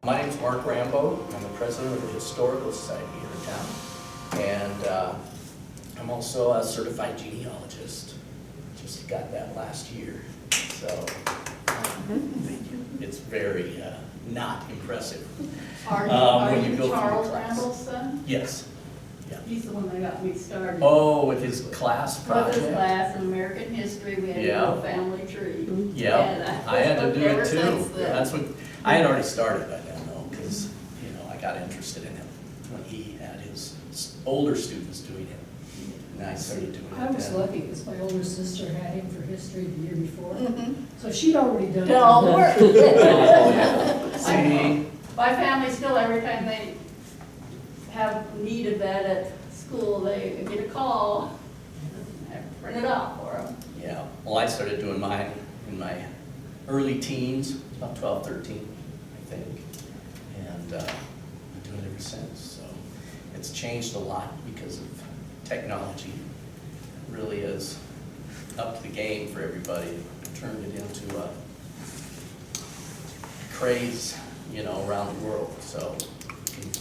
My name's Mark Rambow. I'm the president of the Historical Society here in town. And I'm also a certified genealogist. Just got that last year. So it's very not impressive. Are when you you go through the Charles class. Rambow's son? Yes. Yeah. He's the one that got me started. Oh, with his class With project? his class in American history, we had Yeah. a little family tree. Yeah, And I had to do ever it too. since then. That's what, I had already started by then though, because, I got interested in him when he had his older students doing it. And I started doing it I was then. lucky because my older sister had him for history the year before. Mhm. So she'd already done it. Done all the work. Oh, yeah. See, My family still, every time they have need of that at school, they get a call. I print it out for them. yeah, well, I started doing mine in my early teens, about 12, 13, I think. And I've been doing it ever since, so it's changed a lot because of technology. It really is up to the game for everybody. Turned it into a craze, around the world. So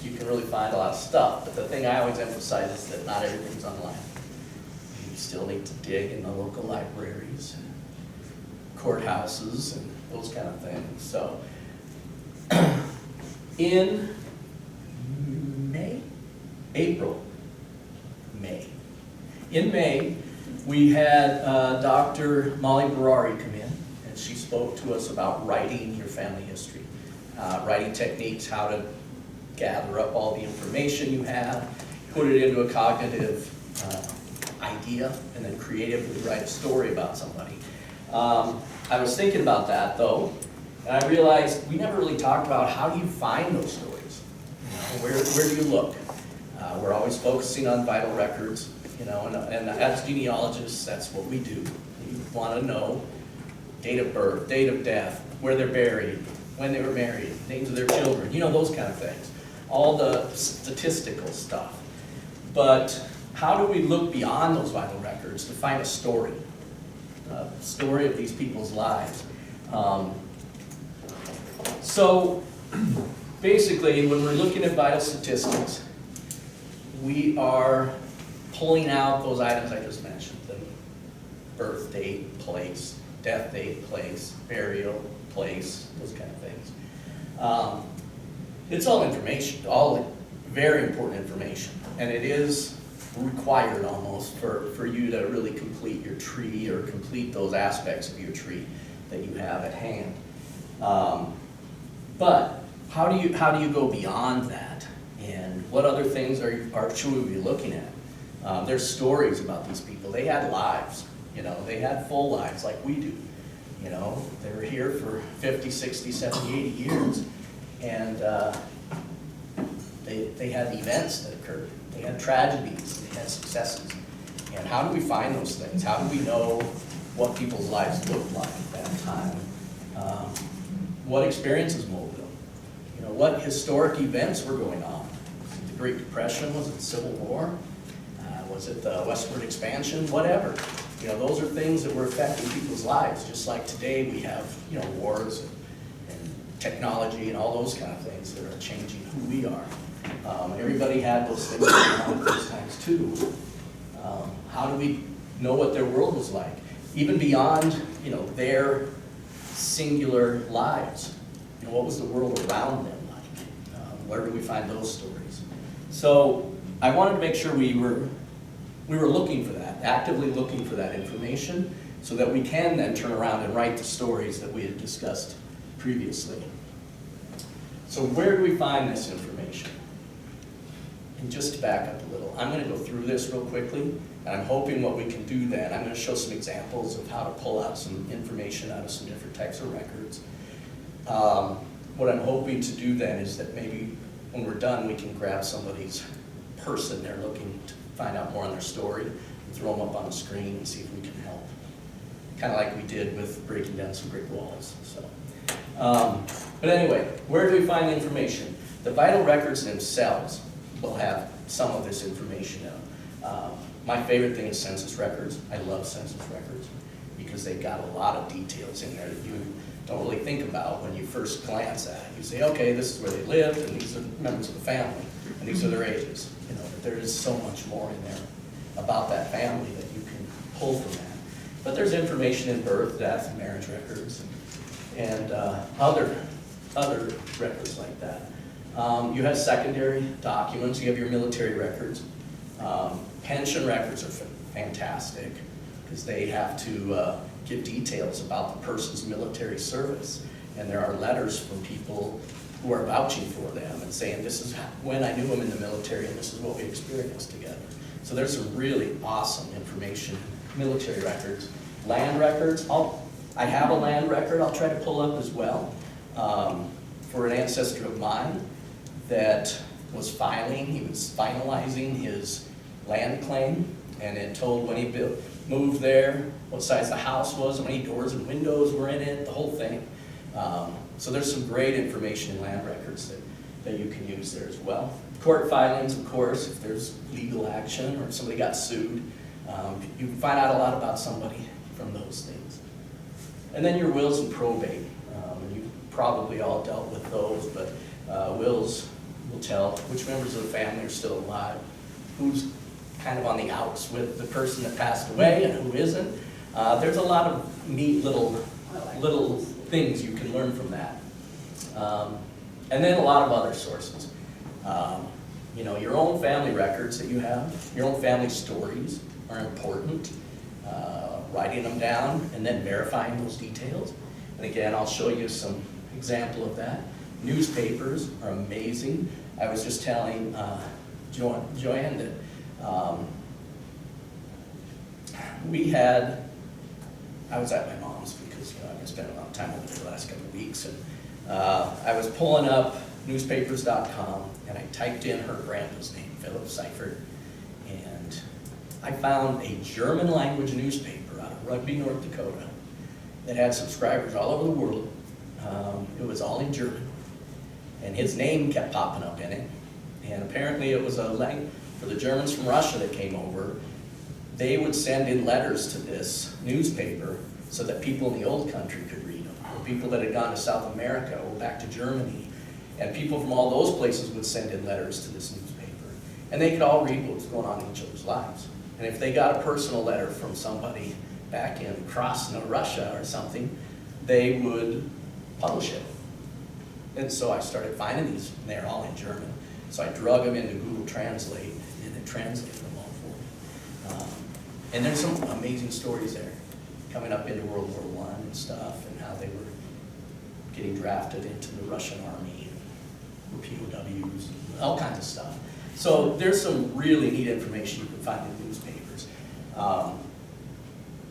you can really find a lot of stuff. But the thing I always emphasize is that not everything's online. You still need to dig in the local libraries, courthouses, and those kind of things. So in In May, we had Dr. Molly Berari come in, and she spoke to us about writing your family history, writing techniques, how to gather up all the information you have, put it into a cognitive idea, and then creatively write a story about somebody. I was thinking about that though, and I realized we never really talked about how do you find those stories. Where do you look? We're always focusing on vital records, and as genealogists, that's what we do. You want to know date of birth, date of death, where they're buried, when they were married, names of their children, those kind of things. All the statistical stuff. But how do we look beyond those vital records to find a story of these people's lives? So basically, when we're looking at vital statistics, we are pulling out those items I just mentioned, the birth date, place, death date, place, burial, place, those kind of things. It's all information, all very important information, and it is required almost for you to really complete your tree or complete those aspects of your tree that you have at hand. But how do you go beyond that? And what other things should we be looking at? There's stories about these people. They had lives, they had full lives like we do. They were here for 50, 60, 70, 80 years, and they had events that occurred. They had tragedies, they had successes. And how do we find those things? How do we know what people's lives looked like at that time? What experiences molded them? What historic events were going on? Was it the Great Depression? Was it the Civil War? Was it the westward expansion? Whatever. Those are things that were affecting people's lives, just like today we have, wars and technology and all those kind of things that are changing who we are. Everybody had those things going on at those times too. How do we know what their world was like? Even beyond, their singular lives. What was the world around them like? Where do we find those stories? So I wanted to make sure we were looking for that, actively looking for that information, so that we can then turn around and write the stories that we had discussed previously. So where do we find this information? And just to back up a little, I'm going to go through this real quickly, and I'm hoping what we can do then, I'm going to show some examples of how to pull out some information out of some different types of records. What I'm hoping to do then is that maybe when we're done, we can grab somebody's person they're looking to find out more on their story and throw them up on the screen and see if we can help. Kind of like we did with breaking down some brick walls. So, but anyway, where do we find the information? The vital records themselves will have some of this information in them. My favorite thing is census records. I love census records because they've got a lot of details in there that you don't really think about when you first glance at it. You say, okay, this is where they lived, and these are members of the family, and these are their ages. You know, but there is so much more in there about that family that you can pull from that. But there's information in birth, death, marriage records, and other records like that. You have secondary documents. You have your military records. Pension records are fantastic because they have to give details about the person's military service. And there are letters from people who are vouching for them and saying, this is when I knew them in the military and this is what we experienced together. So there's some really awesome information in military records. Land records, I have a land record I'll try to pull up as well for an ancestor of mine that was filing, he was finalizing his land claim, and it told when he moved there, what size the house was, how many doors and windows were in it, the whole thing. So there's some great information in land records that you can use there as well. Court filings, of course, if there's legal action or if somebody got sued, you can find out a lot about somebody from those things. And then your wills and probate. And you've probably all dealt with those, but wills will tell which members of the family are still alive, who's kind of on the outs with the person that passed away and who isn't. There's a lot of neat little things you can learn from that. And then a lot of other sources. You know, your own family records that you have, your own family stories are important. Writing them down and then verifying those details. And again, I'll show you some example of that. Newspapers are amazing. I was just telling Joanne that I was at my mom's because I've been spending a lot of time over there the last couple of weeks, and I was pulling up newspapers.com and I typed in her grandpa's name, Philip Seifert, and I found a German language newspaper out of Rugby, North Dakota that had subscribers all over the world. It was all in German, and his name kept popping up in it. And apparently it was a language for the Germans from Russia that came over. They would send in letters to this newspaper so that people in the old country could read them. Or people that had gone to South America or back to Germany. And people from all those places would send in letters to this newspaper. And they could all read what was going on in each other's lives. And if they got a personal letter from somebody back in Russia or something, they would publish it. And so I started finding these, and they're all in German. So I drug them into Google Translate, and it translated them all for me. And there's some amazing stories there, coming up into World War I and stuff, and how they were getting drafted into the Russian army, and were POWs, all kinds of stuff. So there's some really neat information you can find in newspapers.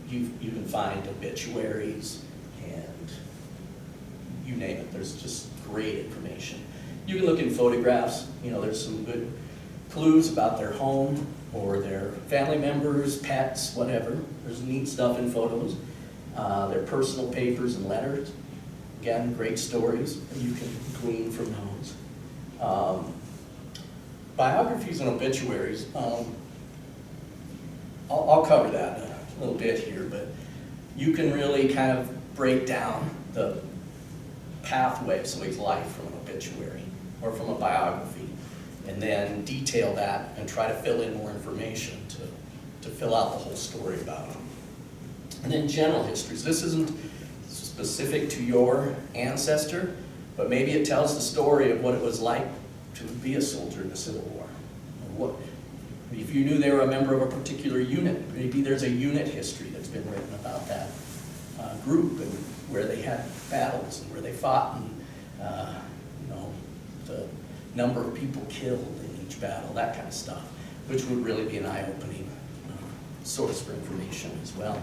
You can find obituaries, and you name it. There's just great information. You can look in photographs. You know, there's some good clues about their home or their family members, pets, whatever. There's neat stuff in photos. Their personal papers and letters. Again, great stories that you can glean from those. Biographies and obituaries. I'll cover that a little bit here, but you can really kind of break down the pathway of somebody's life from an obituary or from a biography, and then detail that and try to fill in more information to fill out the whole story about them. And then general histories. This isn't specific to your ancestor, but maybe it tells the story of what it was like to be a soldier in the Civil War. If you knew they were a member of a particular unit, maybe there's a unit history that's been written about that group and where they had battles and where they fought, and you know, the number of people killed in each battle, that kind of stuff, which would really be an eye-opening source for information as well.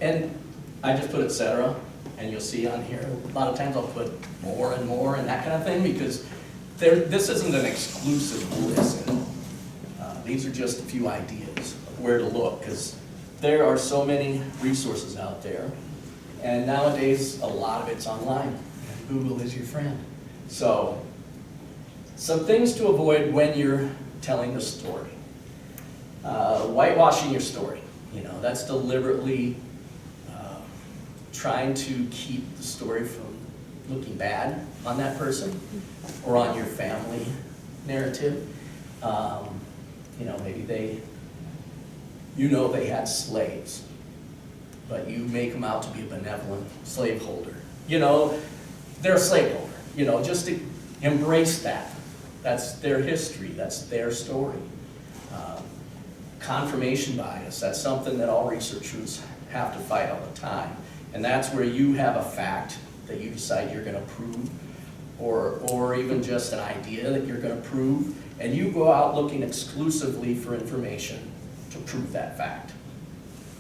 And I just put etc., and you'll see on here, a lot of times I'll put more and more and that kind of thing, because this isn't an exclusive list. These are just a few ideas of where to look, because there are so many resources out there, and nowadays a lot of it's online. Google is your friend. So, some things to avoid when you're telling the story. Whitewashing your story. You know, that's deliberately trying to keep the story from looking bad on that person or on your family narrative. You know, maybe they had slaves, but you make them out to be a benevolent slaveholder. You know, they're a slaveholder, you know, just to embrace that. That's their history, that's their story. Confirmation bias, that's something that all researchers have to fight all the time. And that's where you have a fact that you decide you're gonna prove, or even just an idea that you're gonna prove, and you go out looking exclusively for information to prove that fact.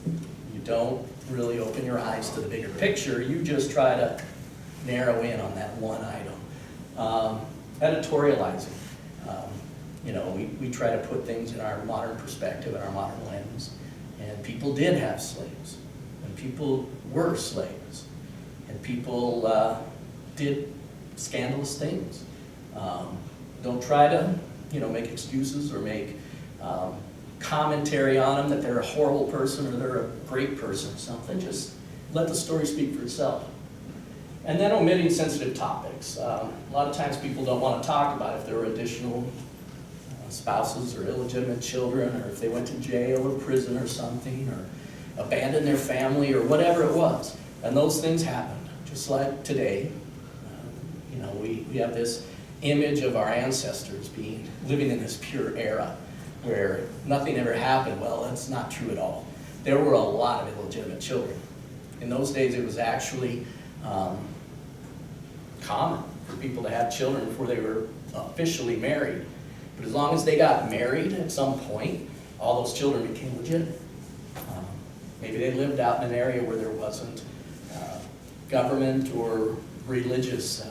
You don't really open your eyes to the bigger picture, you just try to narrow in on that one item. Editorializing. You know, we try to put things in our modern perspective, in our modern lens. And people did have slaves, and people were slaves, and people did scandalous things. Don't try to, you know, make excuses or make commentary on them that they're a horrible person or they're a great person or something. Just let the story speak for itself. And then omitting sensitive topics. A lot of times people don't want to talk about if there were additional spouses or illegitimate children, or if they went to jail or prison or something, or abandoned their family or whatever it was. And those things happened, just like today. You know, we have this image of our ancestors living in this pure era where nothing ever happened. Well, that's not true at all. There were a lot of illegitimate children. In those days, it was actually common for people to have children before they were officially married. But as long as they got married at some point, all those children became legitimate. Maybe they lived out in an area where there wasn't government or religious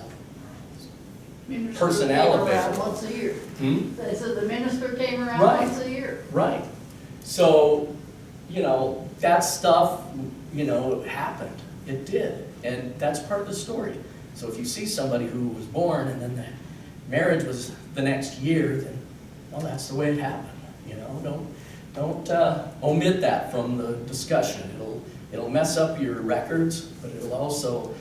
personnel Minister came around available. once a year. Hmm? They said the minister came around Right. once a year. Right. So, you know, that stuff, you know, happened. It did. And that's part of the story. So if you see somebody who was born and then the marriage was the next year, then, well, that's the way it happened. You know, don't omit that from the discussion. It'll mess up your records, but it'll also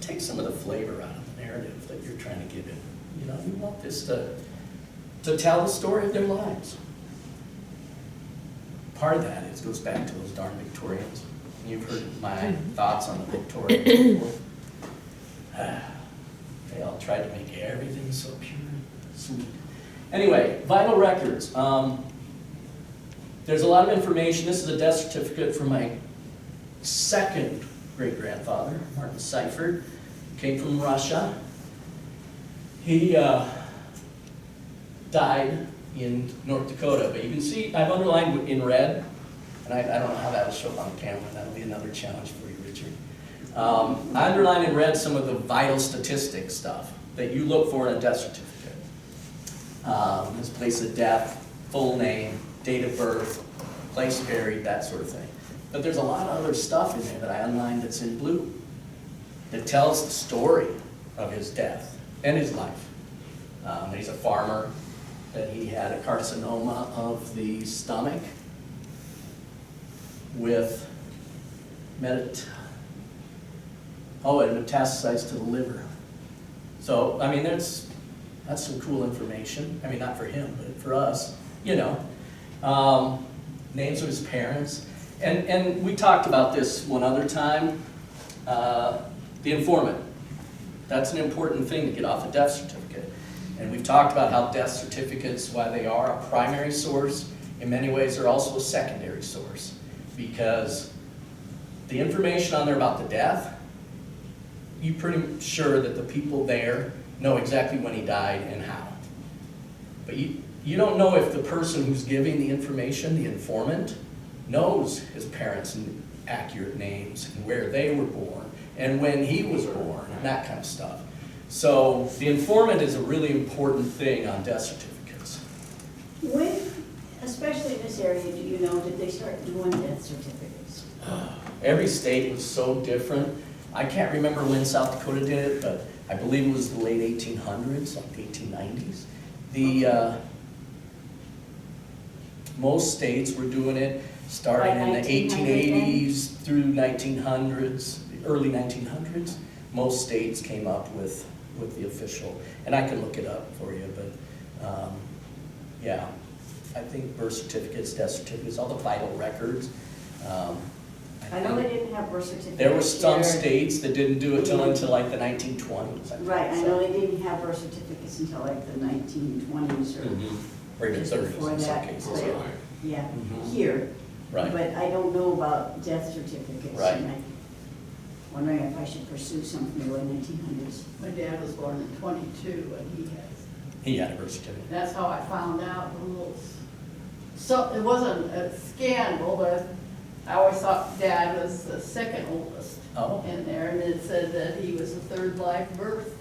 take some of the flavor out of the narrative that you're trying to give it. You know, you want this to tell the story of their lives. Part of that goes back to those darn Victorians. You've heard my thoughts on the Victorians before. They all tried to make everything so pure and sweet. Anyway, vital records. There's a lot of information. This is a death certificate from my second great-grandfather, Martin Seifert. Came from Russia. He died in North Dakota, but you can see I've underlined in red, and I don't know how that will show up on camera. That'll be another challenge for you, Richard. I underlined in red some of the vital statistics stuff that you look for in a death certificate. His place of death, full name, date of birth, place buried, that sort of thing. But there's a lot of other stuff in there that I underlined that's in blue that tells the story of his death and his life. He's a farmer, that he had a carcinoma of the stomach with and metastasized to the liver. So, I mean, that's some cool information. I mean, not for him, but for us, you know. Names of his parents. And we talked about this one other time, the informant. That's an important thing to get off a death certificate. And we've talked about how death certificates, while they are a primary source, in many ways they're also a secondary source. Because the information on there about the death, you're pretty sure that the people there know exactly when he died and how. But you don't know if the person who's giving the information, the informant, knows his parents' accurate names and where they were born and when he was born and that kind of stuff. So the informant is a really important thing on death certificates. When, especially in this area, do you know, did they start doing death certificates? Every state was so different. I can't remember when South Dakota did it, but I believe it was the late 1800s, like the 1890s. Most states were doing it. starting in the Like 1900 1880s through 1900s, the early 1900s, most states came up with the official, and I can look it up for you, but, yeah. I think birth certificates, death certificates, all the vital records. I know they didn't have birth certificates. There were some here. states that didn't do it until like the 1920s. think. Right, I So- know they didn't have birth certificates until like the 1920s or, Or even Just 30s before in some that. cases. Yeah. yeah, Mhm. here. Right. But I don't know about death certificates. Right. And I'm wondering if I should pursue something in the early 1900s. My dad was born in 22 and He had a birth certificate. that's how I found out the rules. So it wasn't a scandal, but I always thought Dad was the second oldest Oh. in there, and it said that he was a third life birth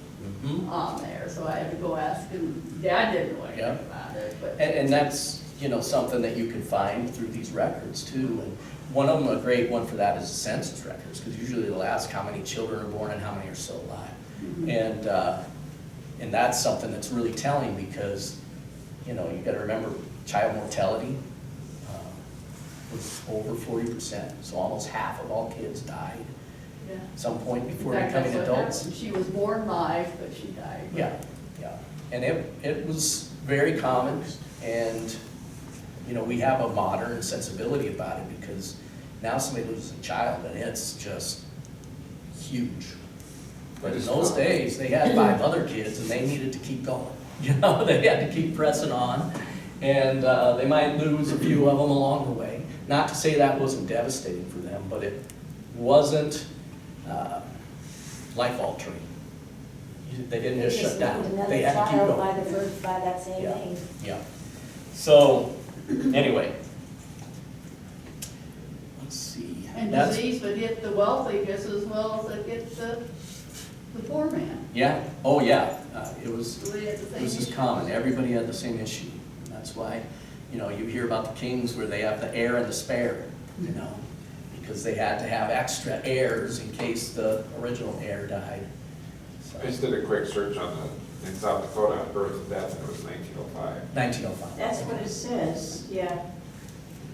Mhm. on there, so I had to go ask him. Dad didn't know anything Yeah. about it, but. And that's, something that you can find through these records too. And one of them, a great one for that is the census records, because usually they'll ask how many children are born and how many are still alive. And that's something that's really telling because, you gotta remember child mortality was over 40%. So almost half of all kids died Yeah. at some point before In fact, becoming that's what adults. happened. She was born live, but she died. Yeah, yeah. And it was very common, and, we have a modern sensibility about it because now somebody loses a child and it's just huge. But in those days, they had 5 other kids and they needed to keep going. They had to keep pressing on, and they might lose a few of them along the way. Not to say that wasn't devastating for them, but it wasn't life-altering. They didn't just shut down. They had to keep Another going. child by the birth by that same Yeah. name. Yeah. So, anyway. Let's see. And That's- disease would hit the wealthy just as well as it hit the poor man. Yeah, oh yeah, it was So they had the same just issue. common, everybody had the same issue. And that's why, you hear about the kings where they have the heir and the spare, because they had to have extra heirs in case the original heir died. So, I just did a quick search in South Dakota on birth and death, and it was 1905. 1905. That's what it says, yeah.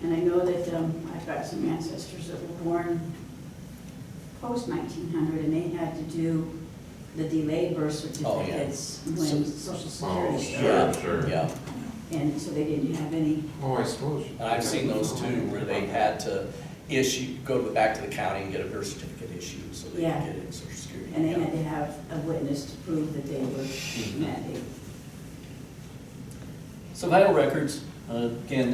And I know that I've got some ancestors that were born post-1900, and they had to do the delayed birth Oh, yeah. certificates when Social Oh, Security sure. started. Yeah, And so they didn't have any, Oh, I suppose. and I've seen those too, where they had to go back to the county and get a birth certificate issued, so they Yeah. could get it in Social Security. and they Yeah. had to have a witness to prove that they were mandated. So vital records, again,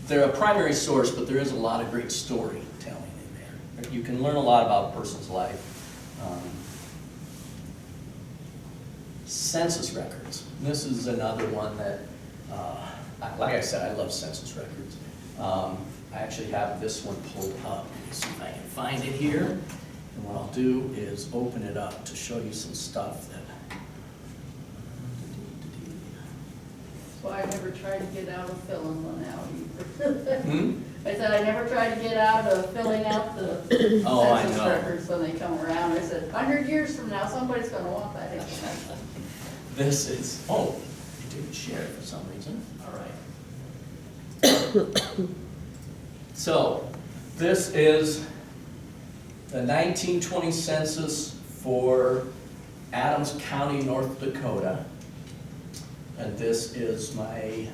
they're a primary source, but there is a lot of great storytelling in there. You can learn a lot about a person's life. Census records. This is another one that, like I said, I love census records. I actually have this one pulled up. Let me see if I can find it here. And what I'll do is open it up to show you some stuff that. So I never tried to get out of filling one out either. Hmm? I said I never tried to get out of filling out the Oh, I census know. records when they come around. I said, 100 years from now, somebody's gonna want that information. This is, oh, you didn't share it for some reason, all right. So, this is the 1920 census for Adams County, North Dakota. And this is my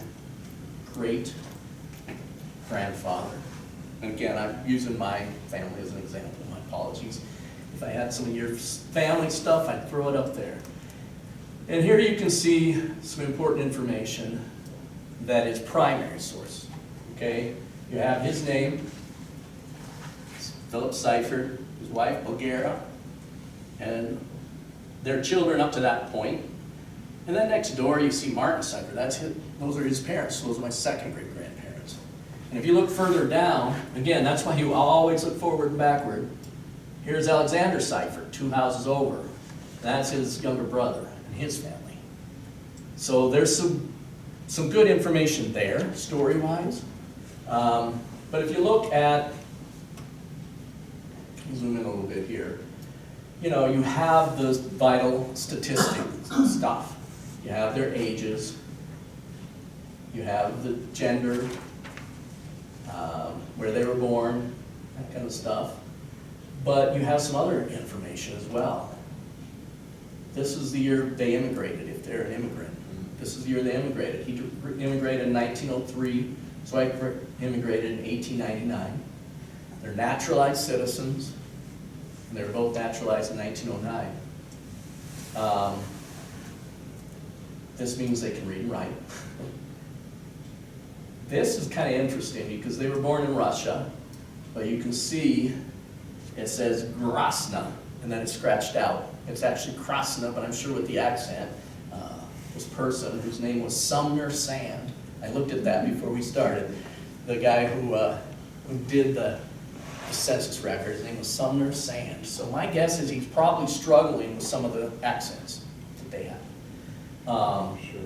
great grandfather. And again, I'm using my family as an example, my apologies. If I had some of your family stuff, I'd throw it up there. And here you can see some important information that is primary source, okay? You have his name, Philip Seifert, his wife, Bulgara, and their children up to that point. And then next door, you see Martin Seifert, those are his parents, those are my second great-grandparents. And if you look further down, again, that's why you always look forward and backward. Here's Alexander Seifert, 2 houses over. That's his younger brother and his family. So there's some good information there, story-wise. But if you look at, zoom in a little bit here, you have the vital statistics stuff. You have their ages, you have the gender, where they were born, that kind of stuff. But you have some other information as well. This is the year they immigrated, if they're an immigrant. This is the year they immigrated. He immigrated in 1903, so I immigrated in 1899. They're naturalized citizens, and they were both naturalized in 1909. This means they can read and write. This is kind of interesting because they were born in Russia, but you can see it says Grasna, and then it's scratched out. It's actually Krasna, but I'm sure with the accent, this person whose name was Sumner Sand. I looked at that before we started. The guy who did the census record, his name was Sumner Sand. So my guess is he's probably struggling with some of the accents that they have. Sure.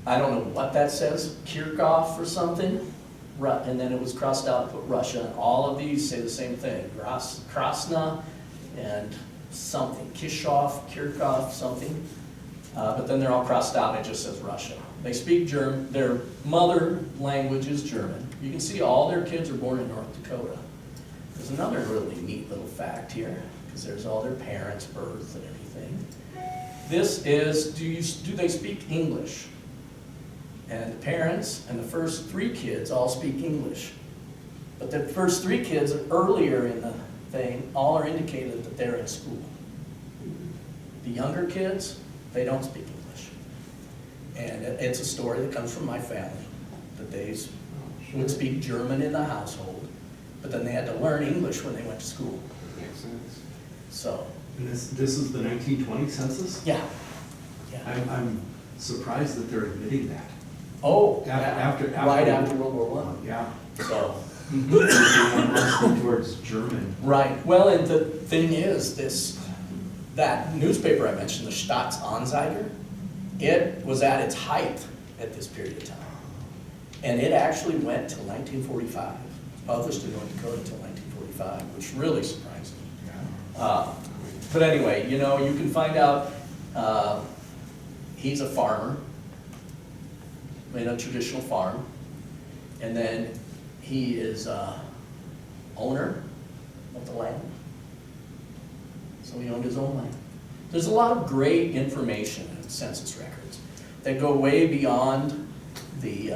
I don't know what that says, Kirchhoff or something, and then it was crossed out and put Russia. All of these say the same thing, Krasna and something, Kirchhoff, something. But then they're all crossed out and it just says Russia. They speak German, their mother language is German. You can see all their kids are born in North Dakota. There's another really neat little fact here, because there's all their parents' births and everything. This is, do they speak English? And the parents and the first 3 kids all speak English. But the first 3 kids earlier in the thing all are indicated that they're in school. The younger kids, they don't speak English. And it's a story that comes from my family, that they would speak German in the household, but then they had to learn English when they went to school. Makes sense. So, And this is the 1920 census? yeah. Yeah. I'm surprised that they're admitting that. Oh, Af- yeah. after- Right after World War I. Yeah. So, Mostly towards German. right. Well, and the thing is, that newspaper I mentioned, the Staatsanzeiger, it was at its height at this period of time. And it actually went till 1945. Published in North Dakota until 1945, which really surprised me. But anyway, you know, you can find out he's a farmer, in a traditional farm, and then he is owner of the land. So he owned his own land. There's a lot of great information in census records that go way beyond the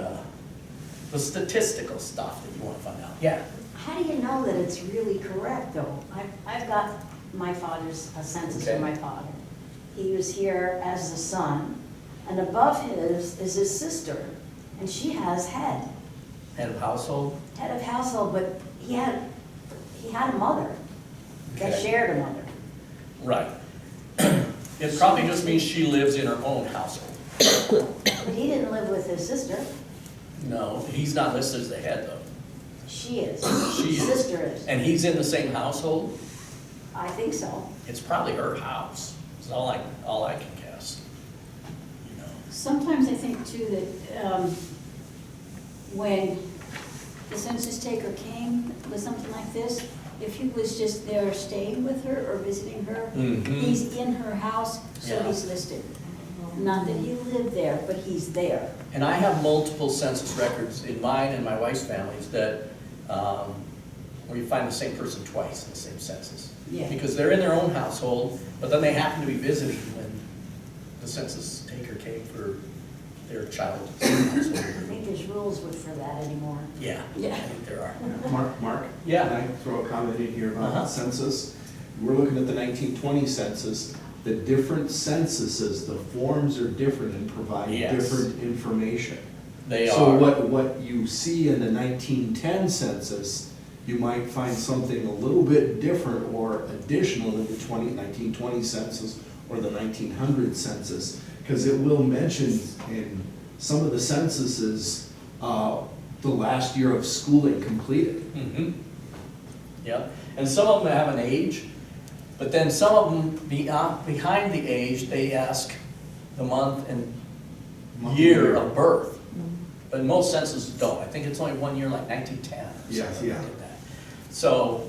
statistical stuff that you want to find out. Yeah. How do you know that it's really correct, though? I've got my father's census Okay. for my father. He was here as the son, and above his is his sister, and she has head Head of household. of household, but he had a mother that Okay. shared a mother. Right. It probably just means she lives in her own household. But he didn't live with his sister. No, he's not listed as the head though. She is. She His is. sister is. And he's in the same household? I think so. It's probably her house. It's all I can guess. You know. Sometimes I think too that when the census taker came with something like this, if he was just there staying with her or visiting her, Mhm. he's in her house, so Yeah. he's listed. Not that he lived there, but he's there. And I have multiple census records in mine and my wife's families that, where you find the same person twice in the same census. Yeah. Because they're in their own household, but then they happen to be visiting when the census taker came for their child. I think there's rules for that anymore. Yeah, I Yeah. think there are. Mark? Yeah. Can I throw a comment in here about Uh-huh. the census? We're looking at the 1920 census. The different censuses, the forms are different and provide Yes. different information. They So are. what you see in the 1910 census, you might find something a little bit different or additional in the 1920 census or the 1900 census, because it will mention in some of the censuses, the last year of schooling completed. Mhm. Yep, and some of them have an age, but then some of them, behind the age, they ask the month and year of birth. But most censuses don't. I think it's only one year, like 1910 or Yes, something yeah. like that. So,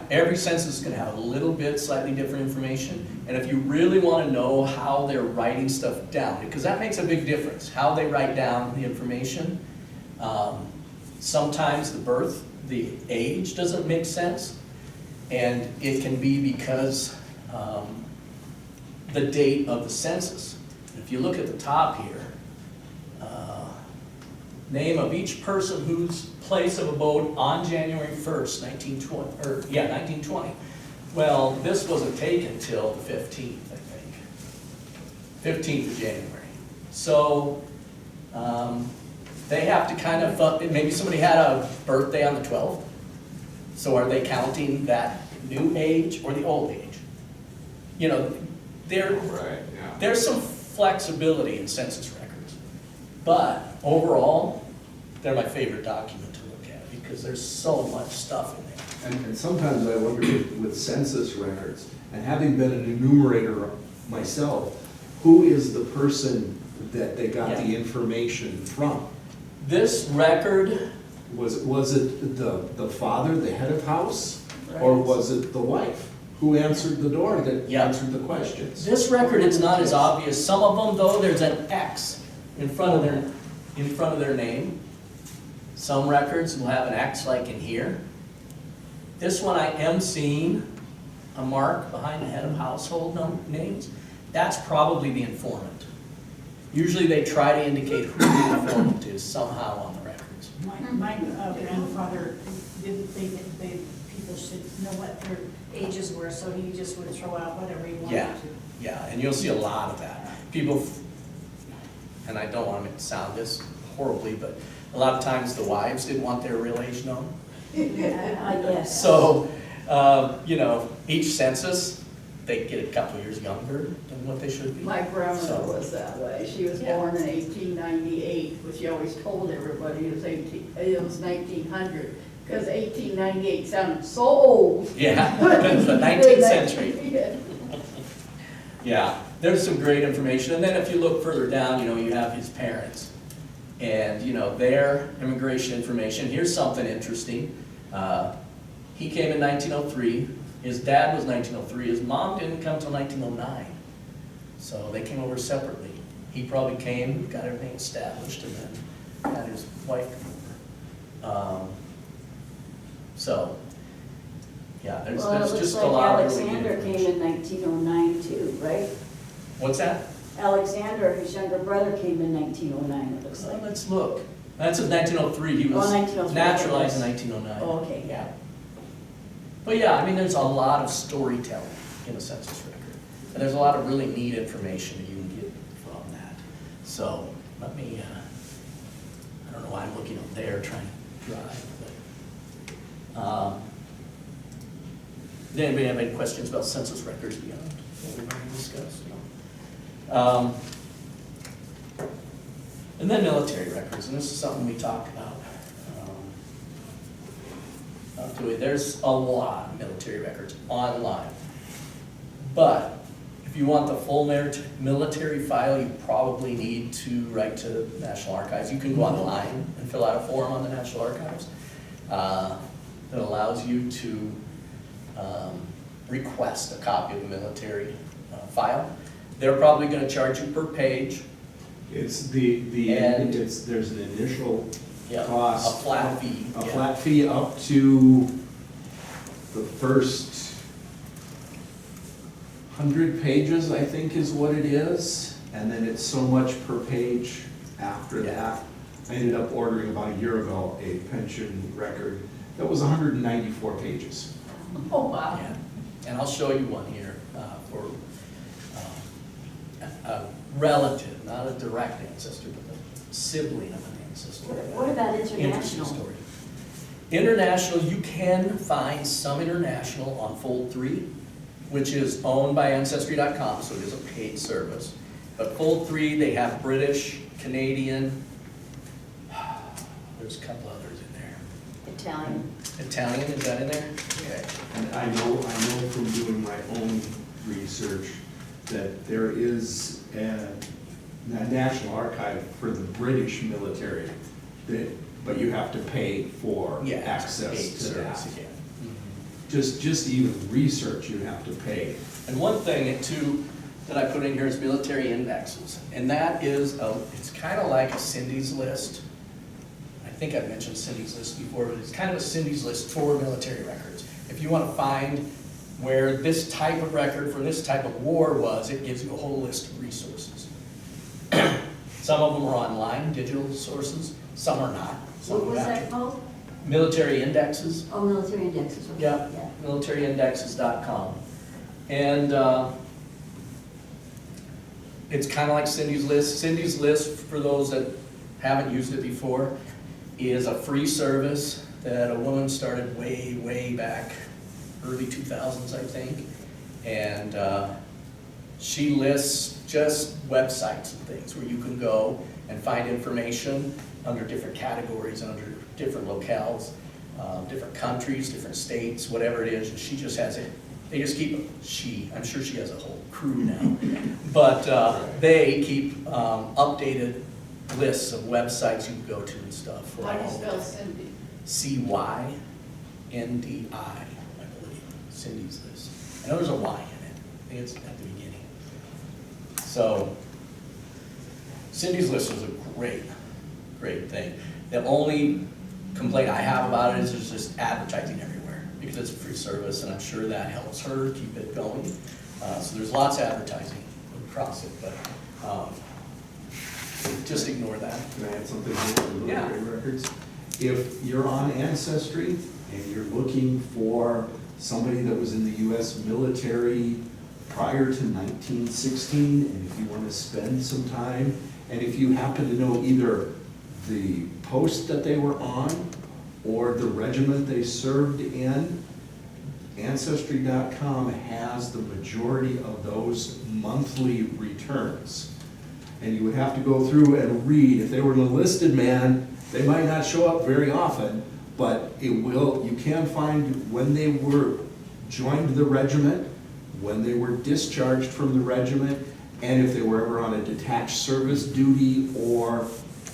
every census is gonna have a little bit slightly different information. And if you really wanna know how they're writing stuff down, because that makes a big difference, how they write down the information. Sometimes the age doesn't make sense, and it can be because the date of the census. If you look at the top here, name of each person whose place of abode on January 1st, 1920. Well, this wasn't taken till the 15th, I think. 15th of January. So they have to kind of, maybe somebody had a birthday on the 12th. So are they counting that new age or the old age? You know, Right, yeah. there's some flexibility in census records. But overall, they're my favorite document to look at because there's so much stuff in there. And sometimes I wonder with census records, and having been an enumerator myself, who is the person that they got the information from? This record, Was it the father, the head of house? Or was it the wife who answered the door that Yeah. answered the questions? this record is not as obvious. Some of them though, there's an X in front of their name. Some records will have an X like in here. This one I am seeing a mark behind the head of household names. That's probably the informant. Usually they try to indicate who the informant is somehow on the records. My grandfather didn't think that people should know what their ages were, so he just would throw out whatever he wanted Yeah, to. yeah, and you'll see a lot of that. People, and I don't want to sound this horribly, but a lot of times the wives didn't want their real age known. I guess. So, you know, each census, they get a couple years younger than what they should be. My grandmother So- was that way. She was Yeah. born in 1898, but she always told everybody it was 1900, because 1898 sounded so old. Yeah, it's the 19th century. Yeah. Yeah, there's some great information. And then if you look further down, you know, you have his parents. And, you know, their immigration information. Here's something interesting. He came in 1903. His dad was 1903. His mom didn't come till 1909. So they came over separately. He probably came, got everything established, and then had his wife come over. So, yeah, there's Well, it looks just a like lot of really good Alexander came information. in 1909 too, right? What's that? Alexander, his younger brother, came in 1909, it looks Well, like. let's look. That's in 1903. He was 1903, naturalized in yes. 1909. Oh, okay, yeah. But yeah, I mean, there's a lot of storytelling in a census record. And there's a lot of really neat information that you can get from that. So let me, I don't know why I'm looking up there trying to drive. But, does anybody have any questions about census records beyond what we've already discussed? No? And then military records, and this is something we talked about. There's a lot of military records online. But if you want the full military file, you probably need to write to the National Archives. You can go online and fill out a form on the National Archives that allows you to request a copy of the military file. They're probably going to charge you per page. It's And- there's an initial Yeah, cost. a flat fee. A Yeah. flat fee up to the first 100 pages, I think is what it is. And then it's so much per page after Yeah. that. I ended up ordering about a year ago a pension record that was 194 pages. Oh, wow. Yeah, and I'll show you one here for a relative, not a direct ancestor, but the sibling of an ancestor. What about Interesting international? story. International, you can find some international on Fold 3, which is owned by Ancestry.com, so it is a paid service. But Fold 3, they have British, Canadian, there's a couple others in there. Italian. Italian, is that in there? Okay. And I know from doing my own research that there is a national archive for the British military, but you have to pay for Yeah, paid access to service that. again. Just even research, you have to pay. And one thing too that I put in here is military indexes, and that is it's kind of like a Cindy's list. I think I've mentioned Cindy's List before, but it's kind of a Cindy's List for military records. If you want to find where this type of record for this type of war was, it gives you a whole list of resources. Some of them are online, digital sources, some are not. Some What was you have that to- called? Military indexes. Oh, military indexes, okay. Yeah, militaryindexes.com. And it's kind of like Cindy's List. Cindy's List, for those that haven't used it before, is a free service that a woman started way, way back, early 2000s, I think. And she lists just websites and things where you can go and find information under different categories, under different locales, different countries, different states, whatever it is. And she just has it. They just keep, I'm sure she has a whole crew now, but they keep updated lists of websites you can go to and stuff. for How do you all spell of Cindy? CYNDI, I believe, Cindy's List. I know there's a Y in it. I think it's at the beginning. So, Cindy's List is a great, great thing. The only complaint I have about it is there's just advertising everywhere, because it's a free service, and I'm sure that helps her keep it going. So there's lots of advertising across it, but just ignore that. Can I add something here to the Yeah. military records? If you're on Ancestry and you're looking for somebody that was in the US military prior to 1916, and if you want to spend some time, and if you happen to know either the post that they were on or the regiment they served in, Ancestry.com has the majority of those monthly returns. And you would have to go through and read. If they were an enlisted man, they might not show up very often, but you can find when they were joined the regiment, when they were discharged from the regiment, and if they were ever on a detached service duty, or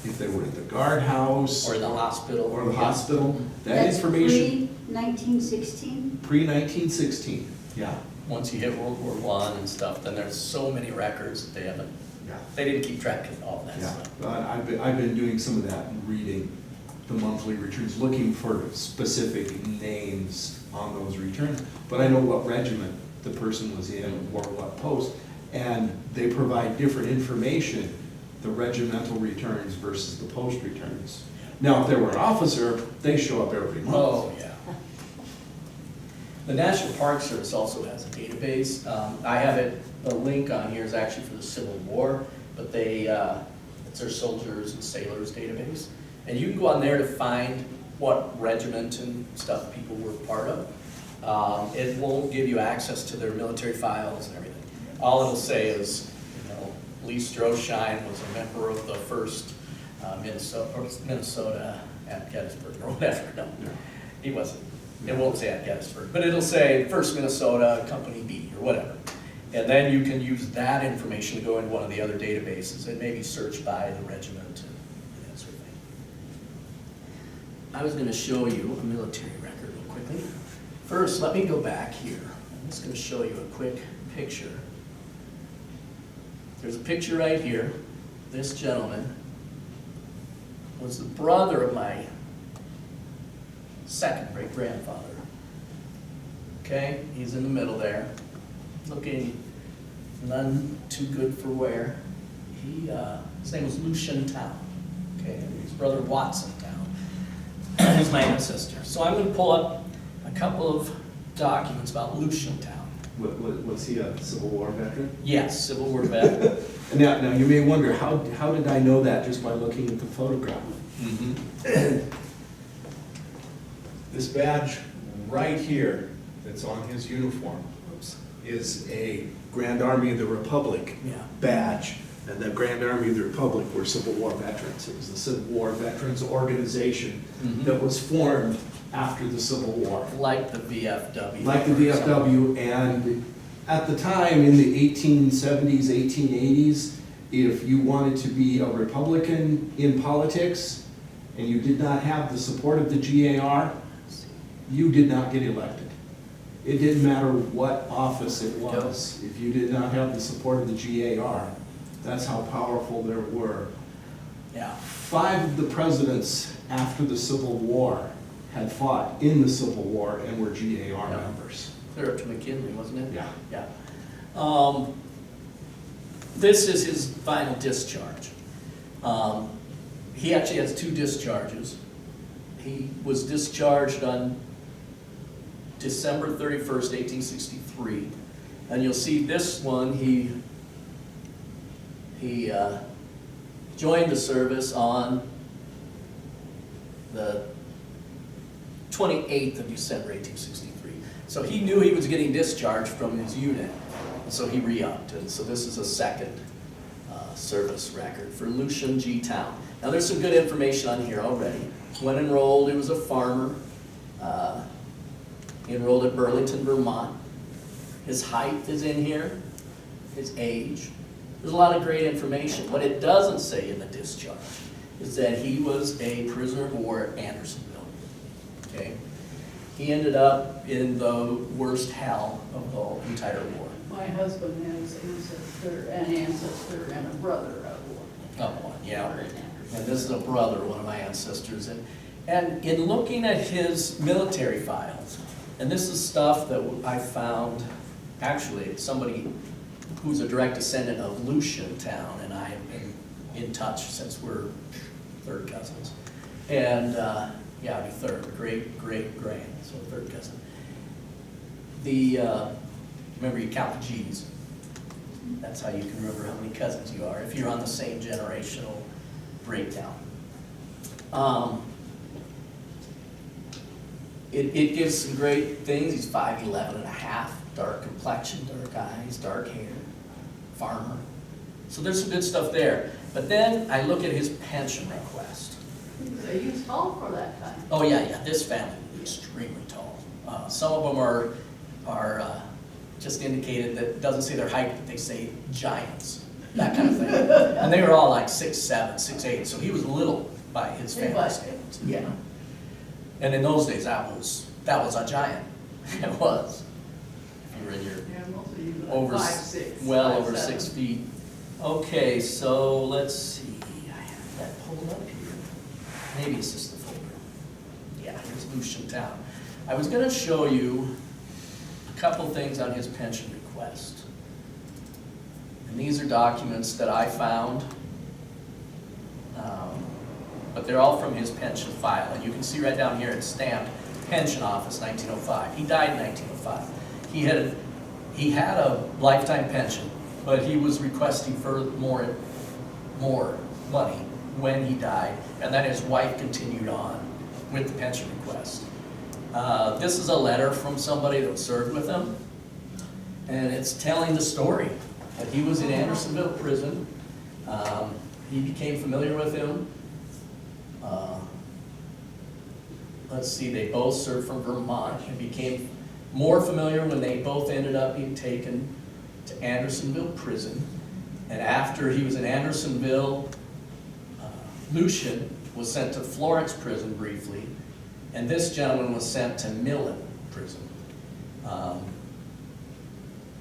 if they were at the guardhouse. Or the hospital. Or the hospital. That That's information, pre-1916? pre-1916, yeah. Once you hit World War I and stuff, then there's so many records that they didn't keep track of all that Yeah, stuff. I've been doing some of that, reading the monthly returns, looking for specific names on those returns. But I know what regiment the person was in or what post, and they provide different information, the regimental returns versus the post returns. Now, if they were an officer, they show up every month. Oh, yeah. The National Park Service also has a database. I have it, the link on here is actually for the Civil War, but it's their soldiers and sailors database. And you can go on there to find what regiment and stuff people were part of. It won't give you access to their military files and everything. All it'll say is, Lee Stroshine was a member of the 1st Minnesota at Gettysburg, or whatever. No, he wasn't. It won't say at Gettysburg, but it'll say 1st Minnesota, Company B, or whatever. And then you can use that information to go into one of the other databases and maybe search by the regiment and that sort of thing. I was going to show you a military record real quickly. First, let me go back here. I'm just going to show you a quick picture. There's a picture right here. This gentleman was the brother of my second great-grandfather. Okay, he's in the middle there, looking none too good for wear. His name was Lucian Town. Okay, and his brother Watson Town. He's my ancestor. So I'm going to pull up a couple of documents about Lucian Town. Was he a Civil War veteran? Yes, Civil War vet. Now you may wonder, how did I know that just by looking at the photograph? This badge right here that's on his uniform is a Grand Army of the Republic badge. And the Grand Army of the Republic were Civil War veterans. It was the Civil War Veterans Organization that was formed after the Civil War. Like the VFW. Like the VFW, and at the time in the 1870s, 1880s, if you wanted to be a Republican in politics and you did not have the support of the GAR, you did not get elected. It didn't matter what office it was. If you did not have the support of the GAR, that's how powerful they were. Yeah, 5 of the presidents after the Civil War had fought in the Civil War and were GAR Yeah. members. clear up to McKinley, wasn't it? Yeah. Yeah. This is his final discharge. He actually has 2 discharges. He was discharged on December 31st, 1863. And you'll see this one, he joined the service on the 28th of December, 1863. So he knew he was getting discharged from his unit, and so he re-upped. And so this is a second service record for Lucian G. Town. Now there's some good information on here already. When enrolled, he was a farmer. He enrolled at Burlington, Vermont. His height is in here, his age. There's a lot of great information. What it doesn't say in the discharge is that he was a prisoner of war at Andersonville. Okay? He ended up in the worst hell of the entire war. My husband has an ancestor and a brother of one. Of one, yeah. And this is a brother, one of my ancestors. And in looking at his military files, and this is stuff that I found, actually, it's somebody who's a direct descendant of Lucian Town, and I have been in touch since we're third cousins. And, yeah, I'd be third, great-great-grand, so third cousin. Remember, you count the G's. That's how you can remember how many cousins you are, if you're on the same generational breakdown. It gives some great things. He's 5'11" and a half, dark complexion, dark eyes, dark hair, farmer. So there's some good stuff there. But then I look at his pension request. He was tall for that time. Oh yeah, this family was extremely tall. Some of them are just indicated that it doesn't say their height, but they say giants, that kind of thing. And they were all like 6'7", 6'8", so he was little by his family standards. Yeah. And in those days, that was a giant. It was. If you were in your Yeah, most of you over, 5'6", well 5'7". over 6 feet. Okay, so let's see. I have that pulled up here. Maybe it's just the folder. Yeah, here's Lucian Town. I was going to show you a couple things on his pension request. And these are documents that I found, but they're all from his pension file. And you can see right down here it's stamped Pension Office 1905. He died in 1905. He had a lifetime pension, but he was requesting for more money when he died, and then his wife continued on with the pension request. This is a letter from somebody that served with him, and it's telling the story that he was in Andersonville prison. He became familiar with him. Let's see, they both served from Vermont and became more familiar when they both ended up being taken to Andersonville prison. And after he was in Andersonville, Lucian was sent to Florence prison briefly, and this gentleman was sent to Millen prison.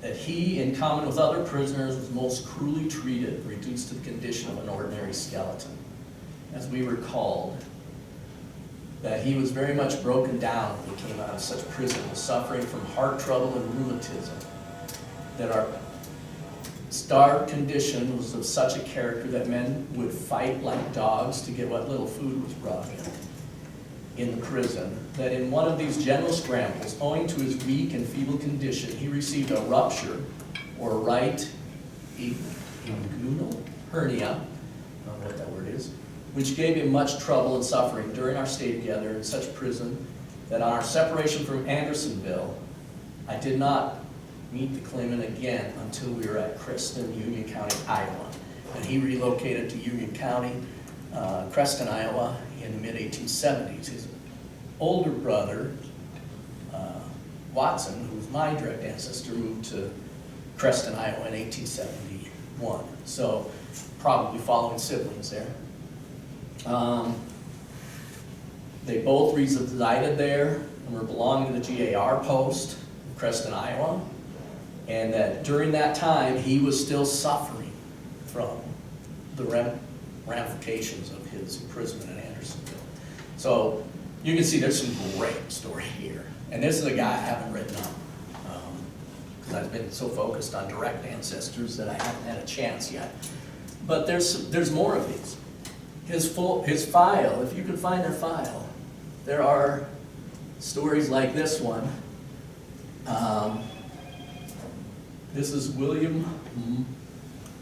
That he, in common with other prisoners, was most cruelly treated, reduced to the condition of an ordinary skeleton. As we were called, that he was very much broken down when he came out of such prison, suffering from heart trouble and rheumatism. That our starved condition was of such a character that men would fight like dogs to get what little food was brought in the prison. That in one of these general scrambles, owing to his weak and feeble condition, he received a rupture or right inguinal hernia, I don't know what that word is, which gave him much trouble and suffering during our stay together in such prison that on our separation from Andersonville, I did not meet the claimant again until we were at Creston, Union County, Iowa. And he relocated to Union County, Creston, Iowa in the mid-1870s. His older brother, Watson, who was my direct ancestor, moved to Creston, Iowa in 1871. So probably following siblings there. They both resided there and were belonging to the GAR post, Creston, Iowa. And that during that time, he was still suffering from the ramifications of his imprisonment in Andersonville. So you can see there's some great story here. And this is a guy I haven't written up, because I've been so focused on direct ancestors that I haven't had a chance yet. But there's more of these. His file, if you can find their file, there are stories like this one. This is William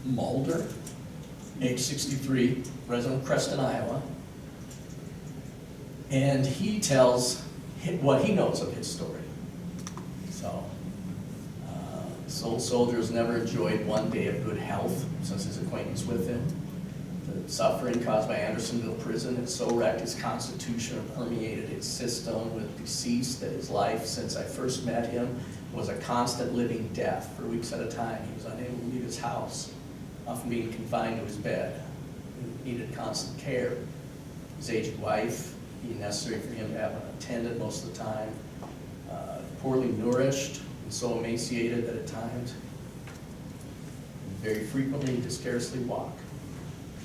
Mulder, age 63, resident of Creston, Iowa. And he tells what he knows of his story. So, this old soldier has never enjoyed one day of good health since his acquaintance with him. The suffering caused by Andersonville prison had so wrecked his constitution and permeated his system with decease that his life since I first met him was a constant living death. For weeks at a time, he was unable to leave his house, often being confined to his bed. He needed constant care. His aged wife, being necessary for him to have an attendant most of the time, poorly nourished and so emaciated that at times, very frequently, he could scarcely walk.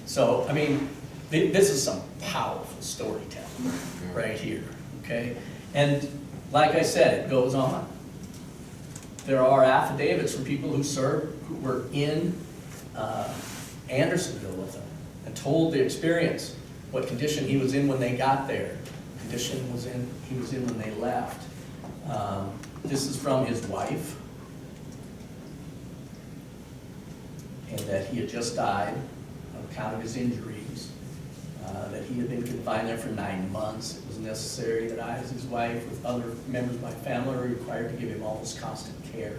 So, I mean, this is some powerful storytelling right here, okay? And like I said, it goes on. There are affidavits from people who served, who were in Andersonville with him and told the experience, what condition he was in when they got there, condition he was in when they left. This is from his wife, and that he had just died on account of his injuries, that he had been confined there for 9 months. It was necessary that I, as his wife, with other members of my family, were required to give him almost constant care.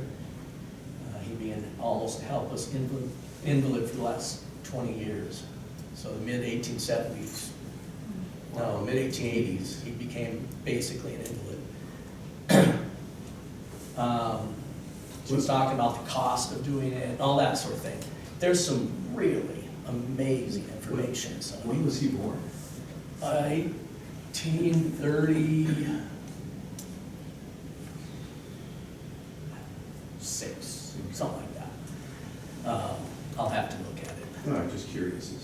He being almost a helpless invalid for the last 20 years. So the mid-1870s, no, mid-1880s, he became basically an invalid. She was talking about the cost of doing it, and all that sort of thing. There's some really amazing information. When was he born? 1836, something like that. I'll have to look at it. No, I'm just curious.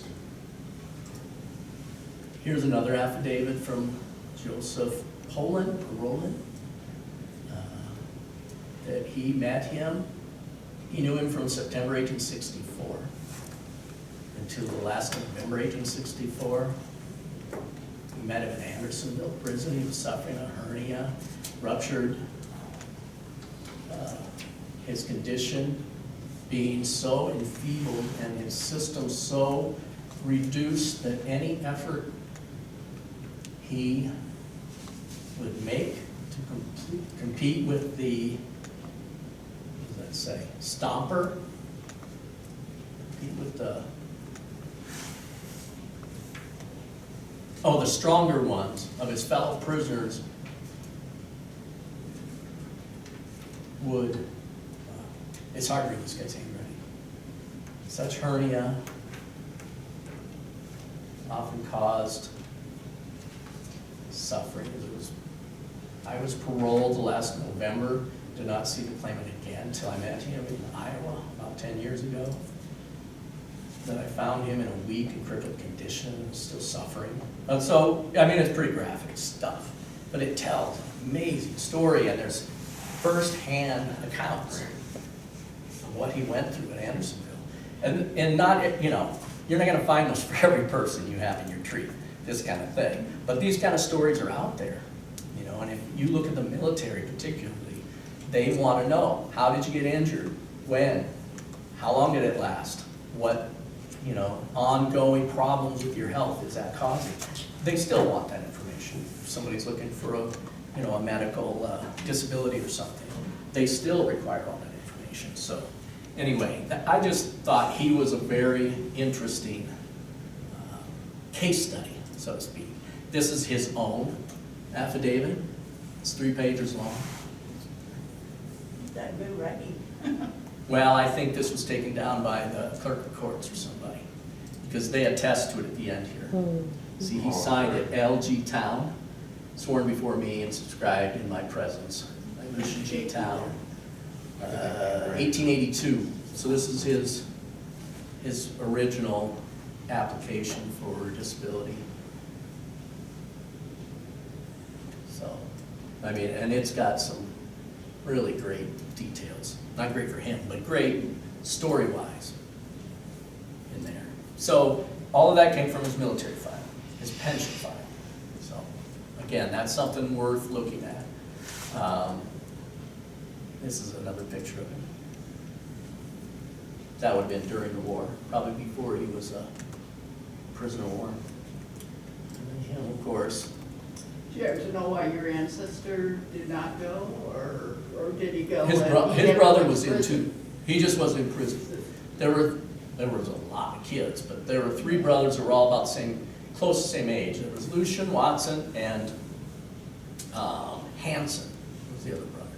Here's another affidavit from Joseph Poland, that he met him. He knew him from September 1864 until the last November 1864. He met him in Andersonville prison. He was suffering a hernia, ruptured. His condition being so enfeebled and his system so reduced that any effort he would make to compete with the, what does that say, stomper, compete with the stronger ones of his fellow prisoners would, it's hard to read this guy's handwriting. Such hernia often caused suffering. I was paroled last November, did not see the claimant again until I met him in Iowa about 10 years ago. Then I found him in a weak and crippled condition, still suffering. And so, I mean, it's pretty graphic stuff, but it tells an amazing story, and there's first-hand accounts of what he went through in Andersonville. And not, you know, you're not gonna find those for every person you have in your tree, this kind of thing. But these kind of stories are out there, you know, and if you look at the military particularly, they wanna know, how did you get injured? When? How long did it last? What, you know, ongoing problems with your health is that causing? They still want that information. If somebody's looking for a, you know, a medical disability or something, they still require all that information. So anyway, I just thought he was a very interesting case study, so to speak. This is his own affidavit. It's 3 pages long. That good writing. Well, I think this was taken down by the clerk of courts or somebody, because they attest to it at the end here. See, he signed it, L.G. Town, sworn before me and subscribed in my presence. Lucian G. Town, 1882. So this is his original application for disability. So, I mean, and it's got some really great details. Not great for him, but great story-wise in there. So, all of that came from his military file, his pension file. So, again, that's something worth looking at. This is another picture of him. That would have been during the war, probably before he was a prisoner of war. And then him, of course. Did you ever know why your ancestor did not go, or did he go? His and he his never brother went was to in prison? too. He just wasn't in prison. There was a lot of kids, but there were 3 brothers that were all about the same, close to the same age. There was Lucian, Watson, and Hanson was the other brother.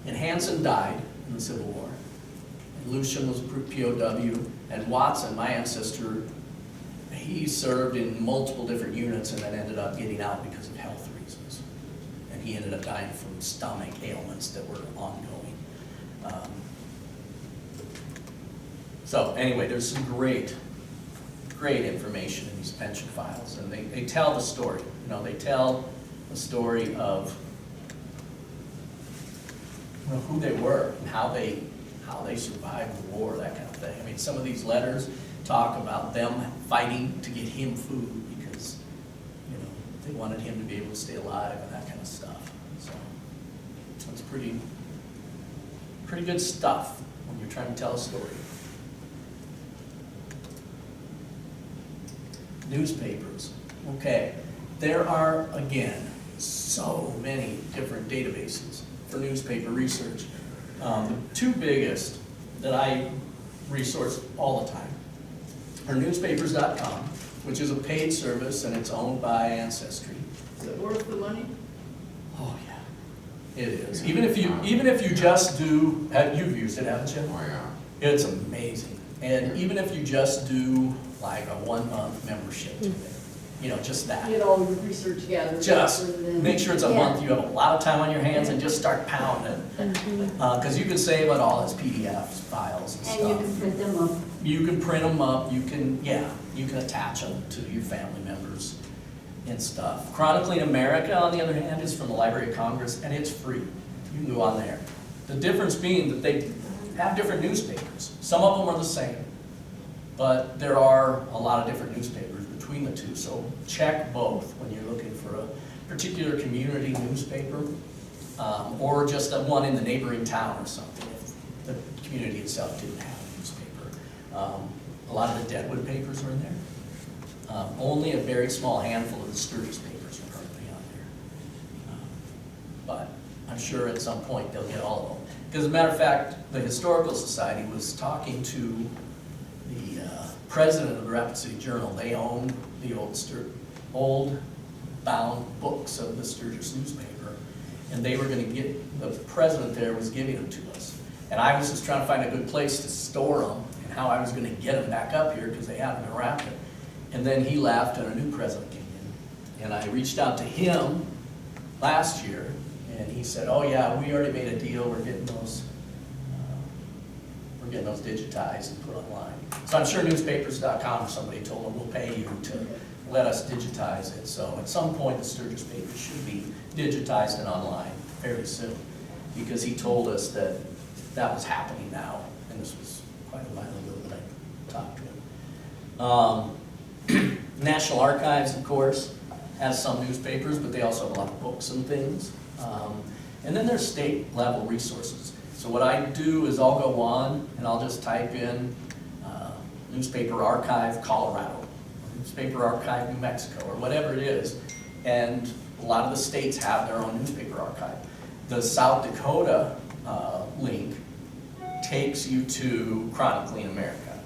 And Hanson died in the Civil War. And Lucian was a POW, and Watson, my ancestor, he served in multiple different units and then ended up getting out because of health reasons. And he ended up dying from stomach ailments that were ongoing. So anyway, there's some great information in these pension files, and they tell the story. You know, they tell the story of who they were and how they survived the war, that kind of thing. I mean, some of these letters talk about them fighting to get him food because, you know, they wanted him to be able to stay alive and that kind of stuff. So it's pretty good stuff when you're trying to tell a story. Newspapers. Okay, there are, again, so many different databases for newspaper research. The 2 biggest that I resource all the time are newspapers.com, which is a paid service and it's owned by Ancestry. Is it worth the money? Oh yeah, it is. Even if you just do, you've used it, haven't you? Oh, yeah. It's amazing. And even if you just do like a 1-month membership to it, you know, just that. Get all your research gathered. Just and then- make sure it's a Yeah. month, you have a lot of time on your hands and just start pounding. Because you can save it all as PDF files and And you can stuff. print them up. You can print them up, you can attach them to your family members and stuff. Chronicling America, on the other hand, is from the Library of Congress, and it's free. You can go on there. The difference being that they have different newspapers. Some of them are the same, but there are a lot of different newspapers between the 2, so check both when you're looking for a particular community newspaper, or just one in the neighboring town or something, if the community itself didn't have a newspaper. A lot of the Deadwood papers are in there. Only a very small handful of the Sturgis papers are currently on there. But I'm sure at some point they'll get all of them. Because as a matter of fact, the Historical Society was talking to the president of the Rapid City Journal. They own the old bound books of the Sturgis newspaper. And they were going to get, the president there was giving them to us. And I was just trying to find a good place to store them and how I was going to get them back up here because they had them in Rapid. And then he left and a new president came in. And I reached out to him last year and he said, oh yeah, we already made a deal, we're getting those digitized and put online. So I'm sure newspapers.com, somebody told him, we'll pay you to let us digitize it. So at some point the Sturgis paper should be digitized and online fairly soon, because he told us that that was happening now, and this was quite a while ago that I talked to him. National Archives, of course, has some newspapers, but they also have a lot of books and things. And then there's state level resources. So what I do is I'll go on and I'll just type in Newspaper Archive Colorado, or Newspaper Archive New Mexico, or whatever it is. And a lot of the states have their own newspaper archive. The South Dakota link takes you to Chronicling America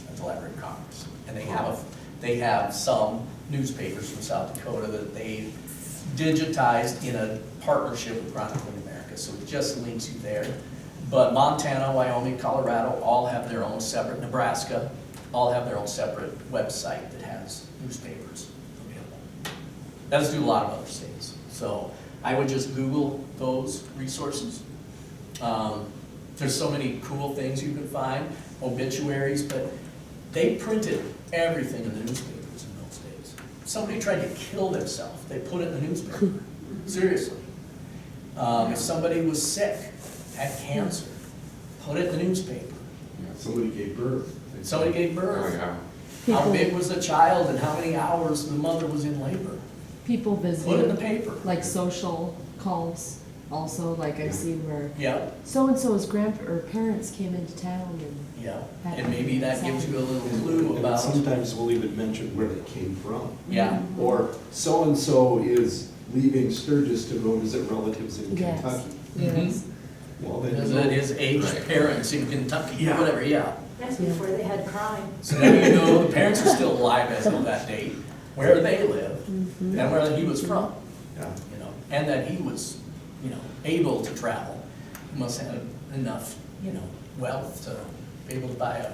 at the Library of Congress. And they have some newspapers from South Dakota that they digitized in a partnership with Chronicling America. So it just links you there. But Montana, Wyoming, Colorado all have their own separate, Nebraska, all have their own separate website that has newspapers available. That does do a lot of other states. So I would just Google those resources. There's so many cool things you can find, obituaries, but They printed everything in the newspapers in those days. Somebody tried to kill themselves, they put it in the newspaper, seriously. If somebody was sick, had cancer, put it in the newspaper. Somebody gave birth. Somebody gave Oh, birth. yeah. How big was the child and how many hours the mother was in labor? People Put it in the visit, paper. like social calls also, like I've seen where Yeah, so-and-so's or parents came into town and, yeah, and maybe that gives you a little clue And about, sometimes we'll even mention where they came from. yeah. Or so-and-so is leaving Sturgis to go visit relatives in yes, Kentucky. yes. Well, then you Visit know. his aged Right. parents in Kentucky, Yeah. whatever, yeah. That's before they had crime. So now you know the parents are still alive as of that date, where they lived, and where he was from, Yeah. you know, and that he was, you know, able to travel. He must have enough, you know, wealth to be able to buy a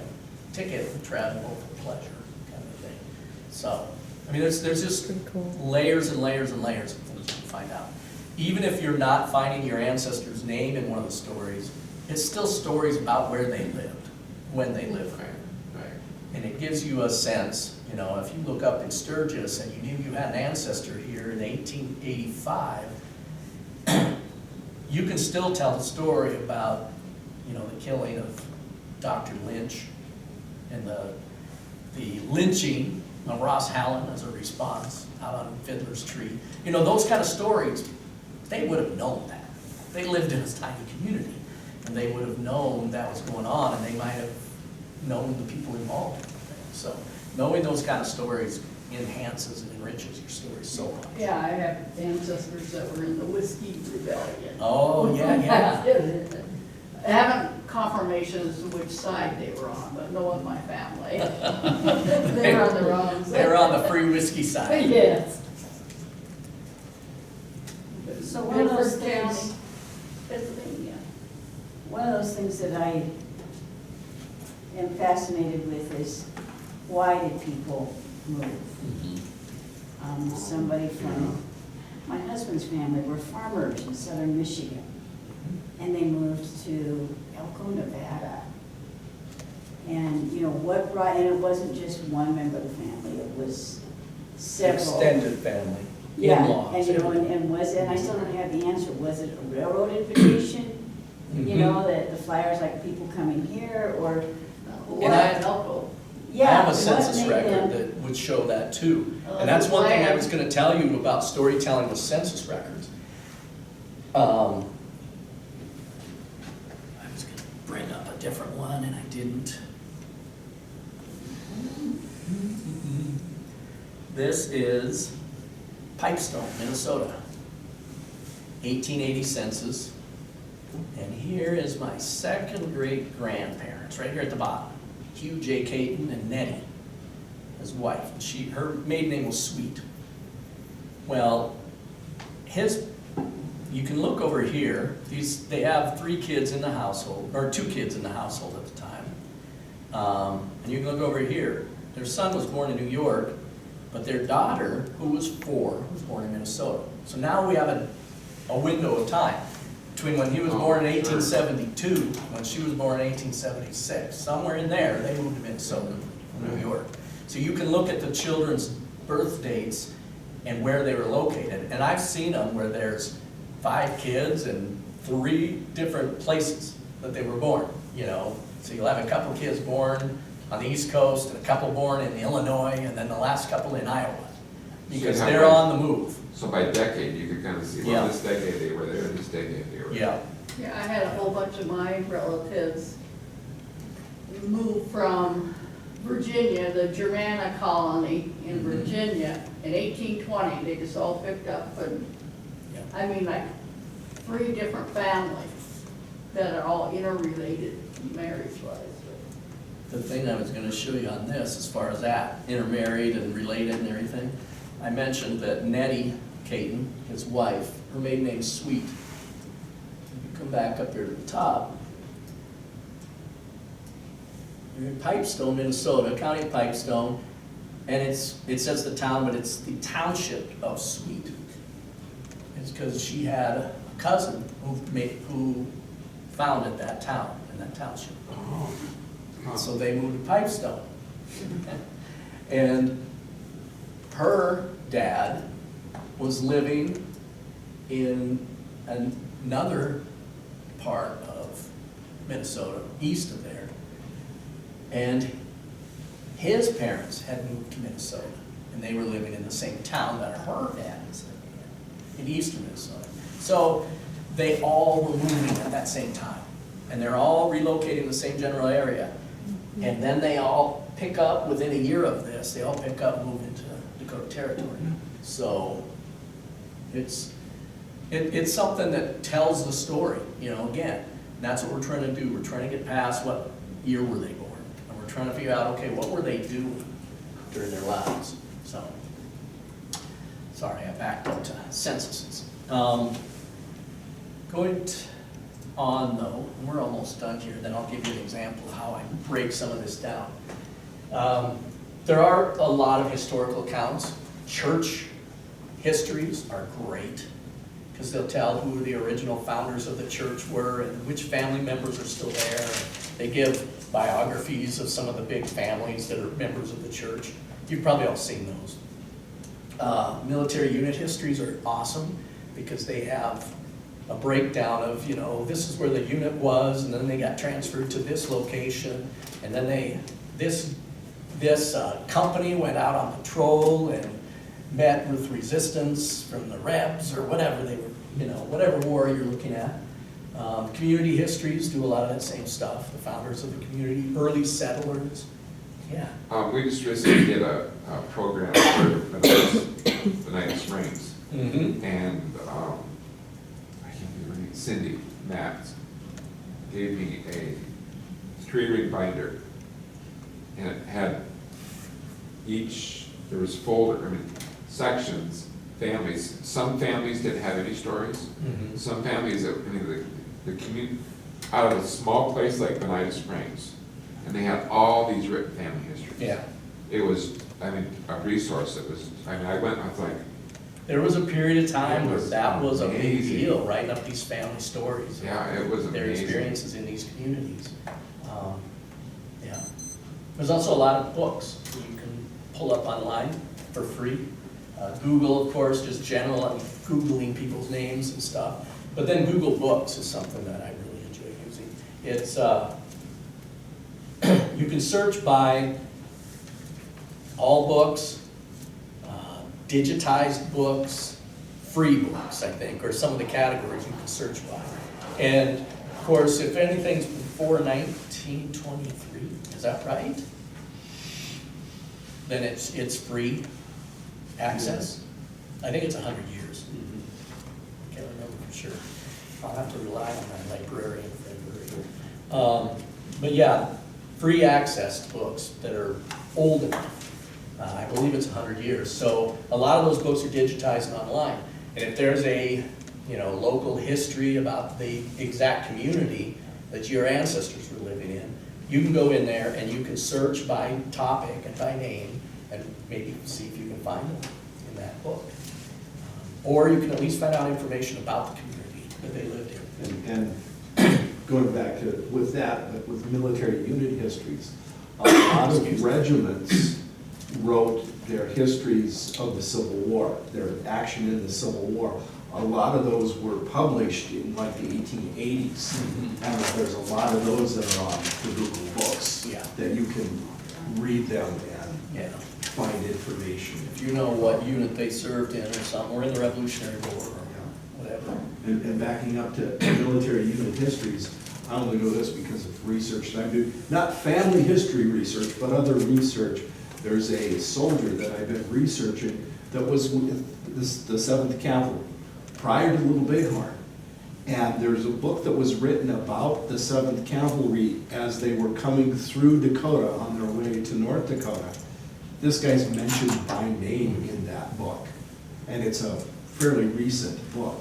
ticket and travel for pleasure, kind of thing. So, I mean, there's just Pretty cool. layers and layers and layers of things you can find out. Even if you're not finding your ancestor's name in one of the stories, it's still stories about where they lived, when they lived there. Right. And it gives you a sense, you know, if you look up in Sturgis and you knew you had an ancestor here in 1885, you can still tell the story about, you know, the killing of Dr. Lynch and the lynching of Ross Hallen as a response out on Fiddler's Tree. You know, those kind of stories, they would have known that. They lived in a tiny community, and they would have known that was going on, and they might have known the people involved in the thing. So knowing those kind of stories enhances and enriches your story so much. Yeah, I have ancestors that were in the Whiskey Rebellion. Oh, yeah. I haven't confirmations which side they were on, but knowing my family, they were on the wrong side. They were on the free whiskey side. Yes. So one of those Bedford County, things, Pennsylvania. one of those things that I am fascinated with is, why did people move? Somebody from my husband's family were farmers in southern Michigan, and they moved to Elko, Nevada. And, you know, what brought, and it wasn't just one member of the family, it was several. Extended family, Yeah, in-laws. and you know, and was it, and I still don't have the answer, was it a railroad invitation? You know, that the flyers, like people coming here, or what? Elko. I have Yeah, a census what made record them? that would show that too. Oh, And that's one thing I land. was gonna tell you about storytelling with census records. I was gonna bring up a different one and I didn't. This is Pipestone, Minnesota. 1880 census. And here is my second great grandparents, right here at the bottom. Hugh J. Caton and Nettie, his wife. And her maiden name was Sweet. Well, you can look over here. They have 3 kids in the household, or 2 kids in the household at the time. And you can look over here. Their son was born in New York, but their daughter, who was 4, was born in Minnesota. So now we have a window of time between when he was born in 1872, when she was born in 1876. Somewhere in there, they moved to Minnesota from New York. So you can look at the children's birth dates and where they were located. And I've seen them where there's 5 kids and 3 different places that they were born, you know. So you'll have a couple kids born on the East Coast and a couple born in Illinois and then the last couple in Iowa. Because they're on the move. So by decade, you could kind of see, Yeah. well, this decade they were there, this decade they were there. Yeah. Yeah, I had a whole bunch of my relatives move from Virginia, the Germana colony in Virginia, in 1820. They just all picked up, and, Yeah. I mean, like 3 different families that are all interrelated marriage-wise. The thing I was gonna show you on this, as far as that, intermarried and related and everything, I mentioned that Nettie Caton, his wife, her maiden name's Sweet. If you come back up here to the top, you're in Pipestone, Minnesota, County of Pipestone, and it says the town, but it's the township of Sweet. It's because she had a cousin who founded that town and that township. Oh. Huh. So they moved to Pipestone. And her dad was living in another part of Minnesota, east of there. And his parents had moved to Minnesota, and they were living in the same town that her dad was living in eastern Minnesota. So they all were moving at that same time, and they're all relocating to the same general area. And then they all pick up, within a year of this, they all pick up and move into Dakota Territory. So it's something that tells the story, you know, again. And that's what we're trying to do. We're trying to get past what year were they born. And we're trying to figure out, okay, what were they doing during their lives? So, sorry, I backed up to censuses. Going on though, and we're almost done here, then I'll give you an example of how I break some of this down. There are a lot of historical accounts. Church histories are great, because they'll tell who the original founders of the church were and which family members are still there. They give biographies of some of the big families that are members of the church. You've probably all seen those. Military unit histories are awesome, because they have a breakdown of, you know, this is where the unit was, and then they got transferred to this location, and then this company went out on patrol and met with resistance from the Rebs or whatever they were, you know, whatever war you're looking at. Community histories do a lot of that same stuff. The founders of the community, early settlers, yeah. We just recently did a program for the Night of Springs, Mm-hmm. and I can't remember her name, Cindy Matz gave me a 3-ring binder, and it had there was sections, families. Some families didn't have any stories. Mm-hmm. Some families, the community, out of a small place like Benita Springs, and they had all these written family histories. Yeah. It was, a resource. It was, I went, I was like, There was a period of time It where was that was a big amazing. deal, writing up these family stories. yeah, it was Their amazing. experiences in these communities. Yeah. There's also a lot of books that you can pull up online for free. Google, of course, just general, Googling people's names and stuff. But then Google Books is something that I really enjoy using. It's, you can search by all books, digitized books, free books, I think, or some of the categories you can search by. And of course, if anything's before 1923, is that right? Then it's free access. I think it's 100 years. Can't remember for sure. I'll have to rely on my librarian friend. But yeah, free access to books that are old enough. I believe it's 100 years. So a lot of those books are digitized and online. And if there's a local history about the exact community that your ancestors were living in, you can go in there and you can search by topic and by name and maybe see if you can find them in that book. Or you can at least find out information about the community that they lived in. And going back to, with that, but with military unit histories, a lot of regiments wrote their histories of the Civil War, their action in the Civil War. A lot of those were published in like the 1880s. And there's a lot of those that are on the Google Books. Yeah. That you can read them Yeah. and find information. If you know what unit they served in or something, or in the Revolutionary War or whatever. And backing up to military unit histories, I only know this because of research that I do. Not family history research, but other research. There's a soldier that I've been researching that was with the 7th Cavalry prior to Little Bighorn. And there's a book that was written about the 7th Cavalry as they were coming through Dakota on their way to North Dakota. This guy's mentioned by name in that book. And it's a fairly recent book.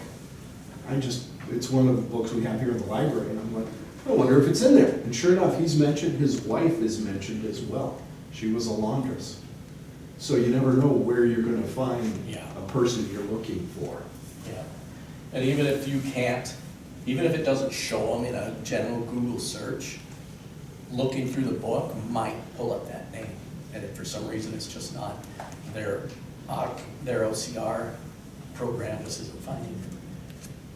It's one of the books we have here in the library, and I'm like, I wonder if it's in there. And sure enough, he's mentioned, his wife is mentioned as well. She was a laundress. So you never know where you're gonna find a person you're looking for. Yeah. And even if you can't, even if it doesn't show them in a general Google search, looking through the book might pull up that name. for some reason it's just not, their OCR program just isn't finding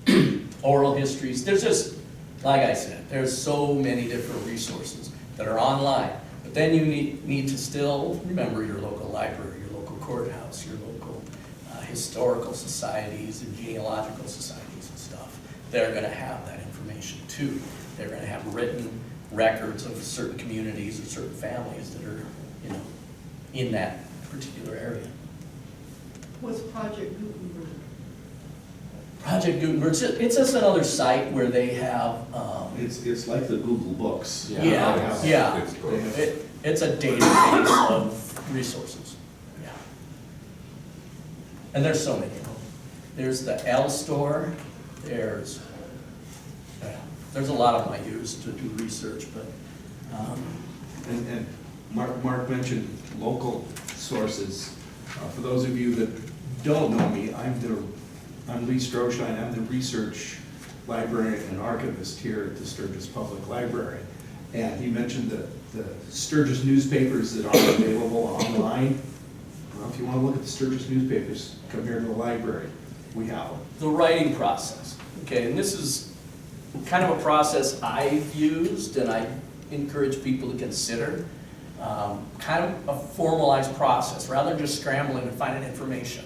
it. Oral histories, there's just, like I said, there's so many different resources that are online. But then you need to still remember your local library, your local courthouse, your local historical societies and genealogical societies and stuff. They're gonna have that information too. They're gonna have written records of certain communities or certain families that are, you know, in that particular area. What's Project Gutenberg? Project Gutenberg, it's just another site where they have, It's like the Google Books. Yeah. It's cool. it's a database of resources, yeah. And there's so many of them. There's the L store, there's a lot of them I use to do research, but, And Mark mentioned local sources. For those of you that don't know me, I'm Lee Strohschein. I'm the research librarian and archivist here at the Sturgis Public Library. And he mentioned the Sturgis newspapers that are available online. Well, if you want to look at the Sturgis newspapers, come here to the library. We have them. the writing process, okay, and this is kind of a process I've used and I encourage people to consider. Kind of a formalized process, rather than just scrambling and finding information.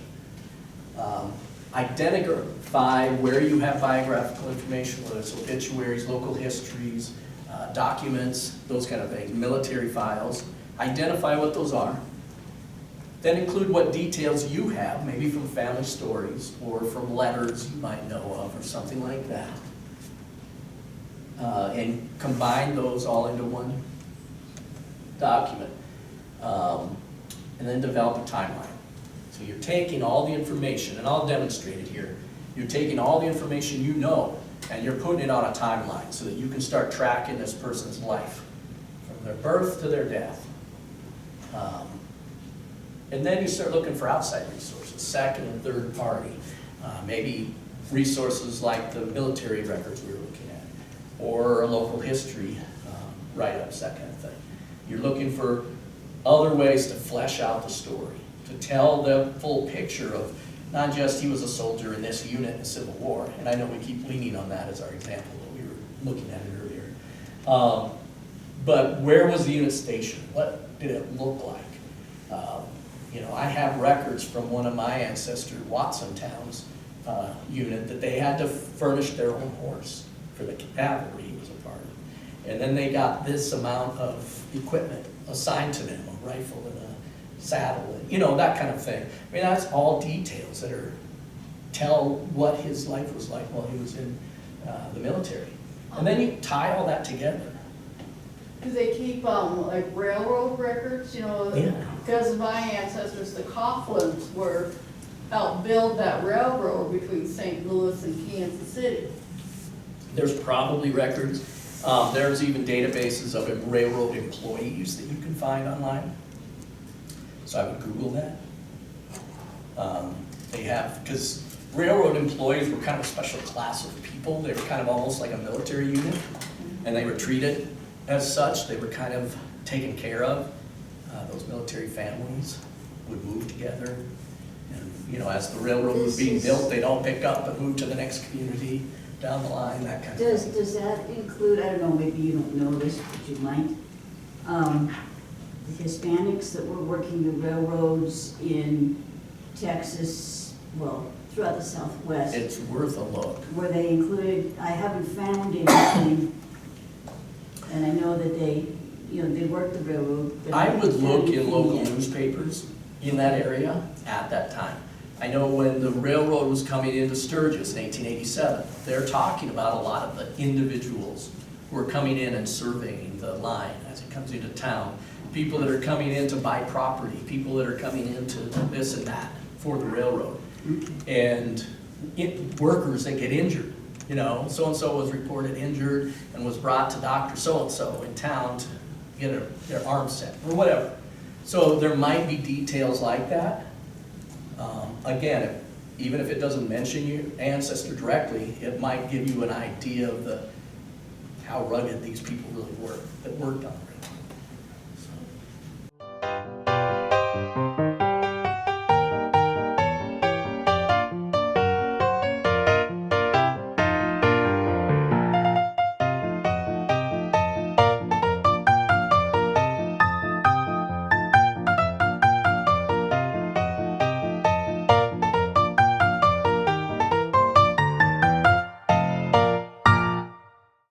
Identify where you have biographical information, whether it's obituaries, local histories, documents, those kind of things, military files. Identify what those are. Then include what details you have, maybe from family stories or from letters you might know of or something like that. And combine those all into one document. And then develop a timeline. So you're taking all the information, and I'll demonstrate it here. You're taking all the information you know, and you're putting it on a timeline so that you can start tracking this person's life from their birth to their death. And then you start looking for outside resources, second and third party. Maybe resources like the military records we were looking at, or a local history write-ups, that kind of thing. You're looking for other ways to flesh out the story, to tell the full picture of not just he was a soldier in this unit in the Civil War, and I know we keep leaning on that as our example, but we were looking at it earlier. But where was the unit stationed? What did it look like? You know, I have records from one of my Ancestor Watsontown's unit that they had to furnish their own horse for the cavalry he was a part of. And then they got this amount of equipment assigned to them, a rifle and a saddle, and, you know, that kind of thing. I mean, that's all details that tell what his life was like while he was in the military. And then you tie all that together. Do they keep, like railroad records, you know? Yeah. Because my ancestors, the Coughlins, helped build that railroad between St. Louis and Kansas City. There's probably records. There's even databases of railroad employees that you can find online. So I would Google that. They have, because railroad employees were kind of a special class of people. They were kind of almost like a military unit, and they were treated as such. They were kind of taken care of. Those military families would move together. And, you know, as the railroad was being built, they'd all pick up and move to the next community down the line, that kind of thing. Does that include, I don't know, maybe you don't know this, but you might, the Hispanics that were working the railroads in Texas, well, throughout the Southwest? It's worth a look. Were they included? I haven't found anything, and I know that they, you know, they worked the railroad. but I would look haven't in found local yet. newspapers in that area at that time. I know when the railroad was coming into Sturgis in 1887, they're talking about a lot of the individuals who are coming in and surveying the line as it comes into town. People that are coming in to buy property, people that are coming into this and that for the railroad. And workers that get injured, you know, so-and-so was reported injured and was brought to Dr. So-and-so in town to get their arm set, or whatever. So there might be details like that. Again, even if it doesn't mention your ancestor directly, it might give you an idea of how rugged these people really were that worked on the railroad.